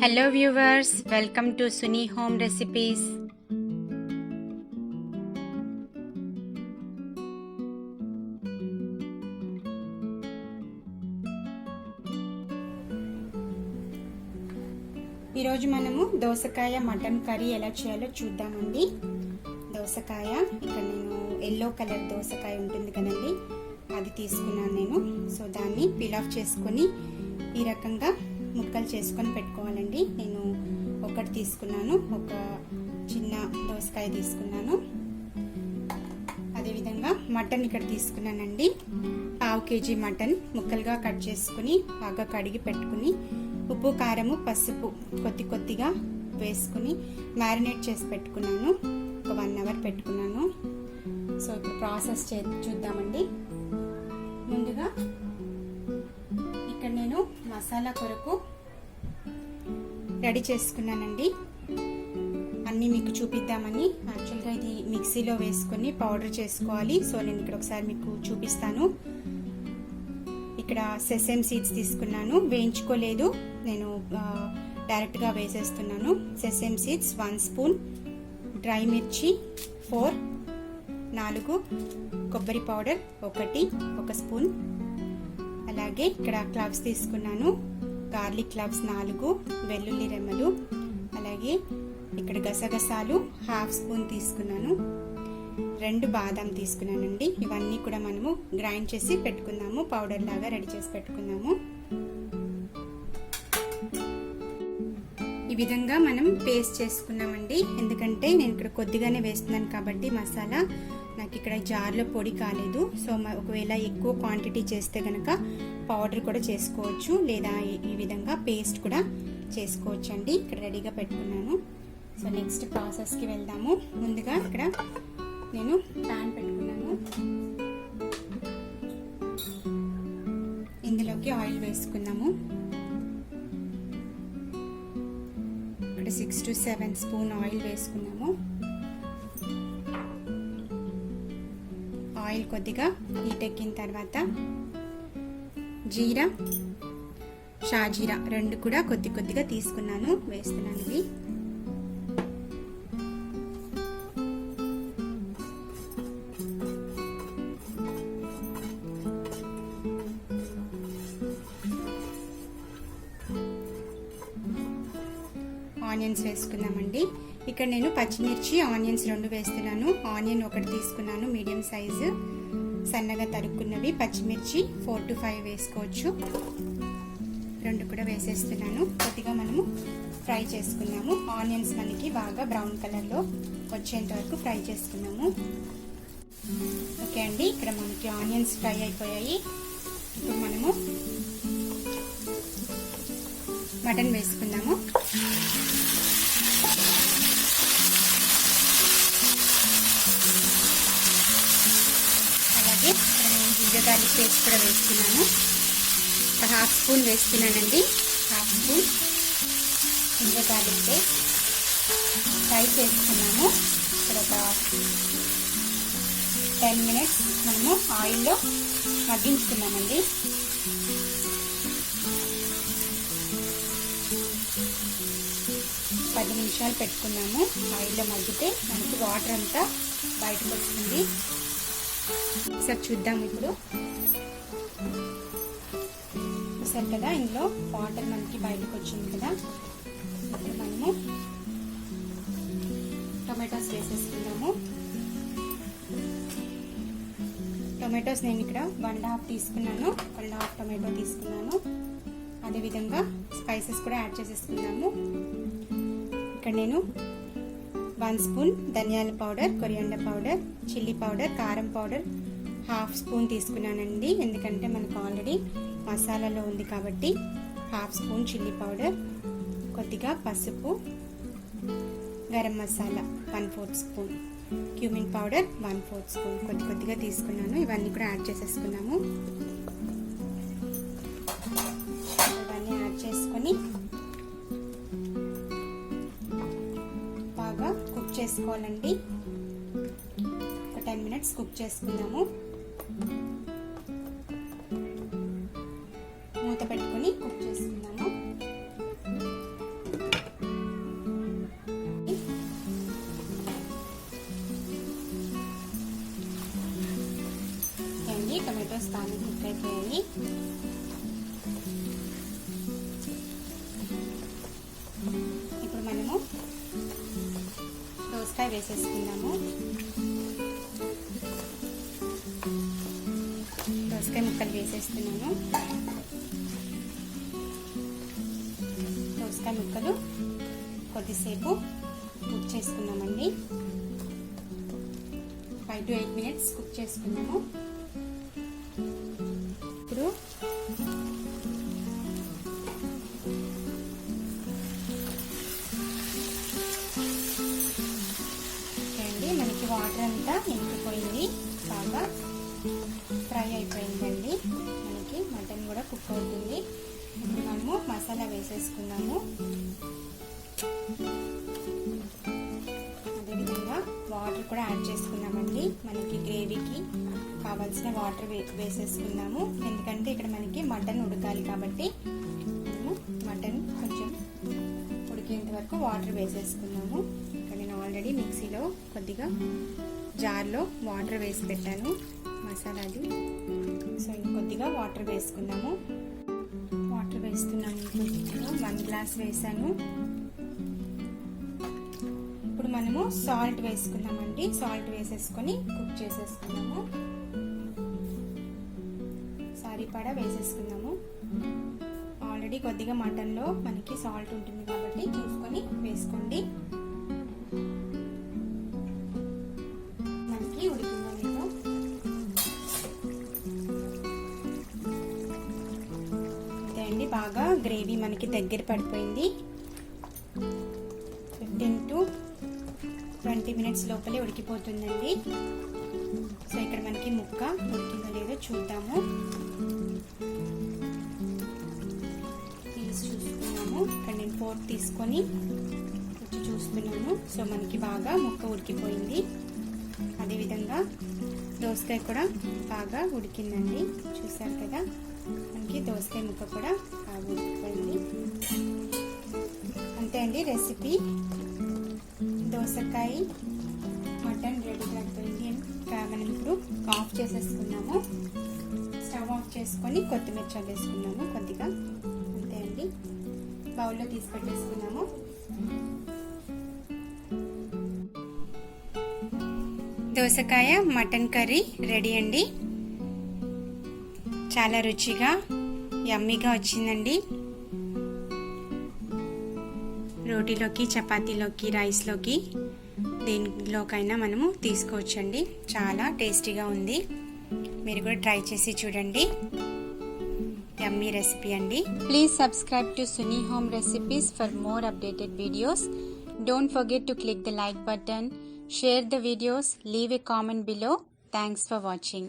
Hello viewers, welcome to Suni home recipes. ఈరోజు మనము దోసకాయ మటన్ కర్రీ ఎలా చేయాలో చూద్దామండి. దోసకాయ ఇక్కడ నేను ఎల్లో కలర్ దోసకాయ ఉంటుంది కదండి, అది తీసుకున్నాను నేను. సో దాన్ని పీల్ ఆఫ్ చేసుకొని ఈ రకంగా ముక్కలు చేసుకొని పెట్టుకోవాలండి. నేను ఒకటి తీసుకున్నాను, ఒక చిన్న దోసకాయ తీసుకున్నాను. అదేవిధంగా మటన్ ఇక్కడ తీసుకున్నానండి. 1/2 kg మటన్ ముక్కలుగా కట్ చేసుకుని బాగా కడిగి పెట్టుకుని ఉప్పు, కారము, పసుపు కొద్దిగా వేసుకుని మ్యారినేట్ చేసి పెట్టుకున్నాను. ఒక 1 hour పెట్టుకున్నాను. సో ఇప్పుడు ప్రాసెస్ చూద్దామండి. ముందుగా ఇక్కడ నేను మసాలా కొరకు రెడీ చేసుకున్నానండి. అన్నీ మీకు చూపిద్దామని. యాక్చువల్గా ఇది మిక్సీలో వేసుకొని పౌడర్ చేసుకోవాలి. సో నేను ఇక్కడ ఒకసారి మీకు చూపిస్తాను. ఇక్కడ సెసమ్ సీడ్స్ తీసుకున్నాను, వేయించుకోలేదు, నేను డైరెక్ట్గా వేసేస్తున్నాను. సెసమ్ సీడ్స్ 1 స్పూన్, డ్రై మిర్చి 4 కొబ్బరి పౌడర్ 1 స్పూన్, అలాగే ఇక్కడ క్లవ్స్ తీసుకున్నాను, గార్లిక్ క్లవ్స్ 4, వెల్లుల్లి రెమ్మలు, అలాగే ఇక్కడ గసగసాలు 1/2 స్పూన్ తీసుకున్నాను, 2 బాదం తీసుకున్నానండి. ఇవన్నీ కూడా మనము గ్రైండ్ చేసి పెట్టుకుందాము, పౌడర్ లాగా రెడీ చేసి పెట్టుకుందాము. ఈ విధంగా మనం పేస్ట్ చేసుకున్నామండి. ఎందుకంటే నేను ఇక్కడ కొద్దిగానే వేస్తున్నాను కాబట్టి మసాలా నాకు ఇక్కడ జార్లో పొడి కాలేదు. సో ఒకవేళ ఎక్కువ క్వాంటిటీ చేస్తే కనుక పౌడర్ కూడా చేసుకోవచ్చు, లేదా ఈ విధంగా పేస్ట్ కూడా చేసుకోవచ్చు అండి. ఇక్కడ రెడీగా పెట్టుకున్నాను. సో నెక్స్ట్ ప్రాసెస్కి వెళ్దాము. ముందుగా ఇక్కడ నేను ప్యాన్ పెట్టుకున్నాను. ఇందులోకి ఆయిల్ వేసుకున్నాము. ఇక్కడ 6 to 7 స్పూన్ ఆయిల్ వేసుకున్నాము. ఆయిల్ కొద్దిగా హీట్ ఎక్కిన తర్వాత జీరా, షాజీరా 2 కూడా కొద్దిగా తీసుకున్నాను, వేస్తున్నాను. ఇవి ఆనియన్స్ వేసుకుందామండి. ఇక్కడ నేను పచ్చిమిర్చి, ఆనియన్స్ 2 వేస్తున్నాను. ఆనియన్ 1 తీసుకున్నాను, మీడియం సైజు సన్నగా తరుక్కున్నవి. పచ్చిమిర్చి 4 to 5 వేసుకోవచ్చు. 2 కూడా వేసేస్తున్నాను. కొద్దిగా మనము ఫ్రై చేసుకున్నాము. ఆనియన్స్ మనకి బాగా బ్రౌన్ కలర్లో వచ్చేంత వరకు ఫ్రై చేసుకున్నాము. ఓకే అండి, ఇక్కడ మనకి ఆనియన్స్ ఫ్రై అయిపోయాయి. ఇప్పుడు మనము మటన్ వేసుకుందాము. అలాగే జింజర్ గార్లిక్ పేస్ట్ కూడా వేసుకున్నాను. 1/2 స్పూన్ వేసుకున్నానండి. 1/2 spoon ginger garlic paste fry చేసుకున్నాము. ఇక్కడ ఒక 10 minutes మనము ఆయిల్లో మగ్గించుకున్నామండి. పది నిమిషాలు పెట్టుకున్నాము. ఆయిల్లో మగ్గితే మనకి వాటర్ అంతా బయటకు వస్తుంది. ఒకసారి చూద్దాం. ఇప్పుడు చూసారు కదా, ఇందులో వాటర్ మనకి బయటకు వచ్చింది కదా. ఇప్పుడు మనము టొమాటోస్ వేసేసుకున్నాము. టొమాటోస్ నేను ఇక్కడ 1.5 తీసుకున్నాను, 1.5 టొమాటో తీసుకున్నాను. అదేవిధంగా స్పైసెస్ కూడా యాడ్ చేసేసుకున్నాము. ఇక్కడ నేను 1 స్పూన్ ధనియాల powder, coriander powder, chilli powder, కారం పౌడర్ 1/2 స్పూన్ తీసుకున్నానండి. ఎందుకంటే మనకు ఆల్రెడీ మసాలాలో ఉంది కాబట్టి 1/2 స్పూన్ చిల్లీ పౌడర్, కొద్దిగా పసుపు, garam masala 1/4 spoon, cumin powder 1/4 spoon కొద్దిగా తీసుకున్నాను. ఇవన్నీ కూడా యాడ్ చేసేసుకున్నాము. ఇవన్నీ యాడ్ చేసుకొని బాగా కుక్ చేసుకోవాలండి. ఒక 10 minutes కుక్ చేసుకుందాము. మూత పెట్టుకొని కుక్ చేసుకుందాము. బాగా కుక్ అయిపోయాయి. ఇప్పుడు మనము దోసకాయ వేసేసుకుందాము. దోసకాయ ముక్కలు వేసేస్తున్నాను. దోసకాయ ముక్కలు కొద్దిసేపు కుక్ చేసుకున్నామండి. 5 to 8 minutes కుక్ చేసుకున్నాము. ఇప్పుడు మనకి వాటర్ అంతా ఇంకిపోయింది, బాగా ఫ్రై అయిపోయిందండి. మనకి మటన్ కూడా కుక్ అవుతుంది. ఇప్పుడు మనము మసాలా వేసేసుకున్నాము. అదేవిధంగా వాటర్ కూడా యాడ్ చేసుకున్నామండి. మనకి గ్రేవీకి కావాల్సిన వాటర్ వేసేసుకున్నాము. ఎందుకంటే ఇక్కడ మనకి మటన్ ఉడకాలి కాబట్టి మనము మటన్ కొంచెం ఉడికేంత వరకు వాటర్ వేసేసుకున్నాము. ఇక్కడ నేను ఆల్రెడీ మిక్సీలో కొద్దిగా జార్లో వాటర్ వేసి పెట్టాను మసాలాది. సో ఇంకొద్దిగా వాటర్ వేసుకున్నాము. వాటర్ వేస్తున్నాను. 1 గ్లాస్ వేసాను. ఇప్పుడు మనము సాల్ట్ వేసుకున్నామండి. సాల్ట్ వేసేసుకొని కుక్ చేసేసుకున్నాము. సరిపడా వేసేసుకున్నాము. ఆల్రెడీ కొద్దిగా మటన్లో మనకి సాల్ట్ ఉంటుంది కాబట్టి చూసుకొని వేసుకోండి. మనకి ఉడికిందో లేదో అంతే అండి. బాగా గ్రేవీ మనకి దగ్గర పడిపోయింది. 15 to 20 minutes లోపలే ఉడికిపోతుందండి. సో ఇక్కడ మనకి ముక్క ఉడికిందో లేదో చూద్దాము. చూసుకున్నాము. ఇక్కడ నేను ఫోర్క్ తీసుకొని వచ్చి చూస్తున్నాను. సో మనకి బాగా ముక్క ఉడికిపోయింది. అదేవిధంగా దోసకాయ కూడా బాగా ఉడికిందండి. చూసారు కదా, మనకి దోసకాయ ముక్క కూడా బాగా ఉడికిపోయింది. అంతే అండి, రెసిపీ దోసకాయ మటన్ రెడీ అయిపోయింది. మనం ఇప్పుడు ఆఫ్ చేసేసుకున్నాము. స్టవ్ ఆఫ్ చేసుకొని కొత్తిమీర చల్లేసుకున్నాము కొద్దిగా. అంతే అండి, బౌల్లో తీసి పెట్టేసుకున్నాము. దోసకాయ మటన్ కర్రీ రెడీ అండి. చాలా రుచిగా యమ్మీగా వచ్చిందండి. రోటీలోకి, చపాతీలోకి, రైస్లోకి దేనిలోకైనా మనము తీసుకోవచ్చండి. చాలా టేస్టీగా ఉంది. మీరు కూడా ట్రై చేసి చూడండి. యమ్మీ రెసిపీ అండి. Please subscribe to Suni Home Recipes for more updated videos. Don't forget to click the like button, share the videos, leave a comment below. Thanks for watching.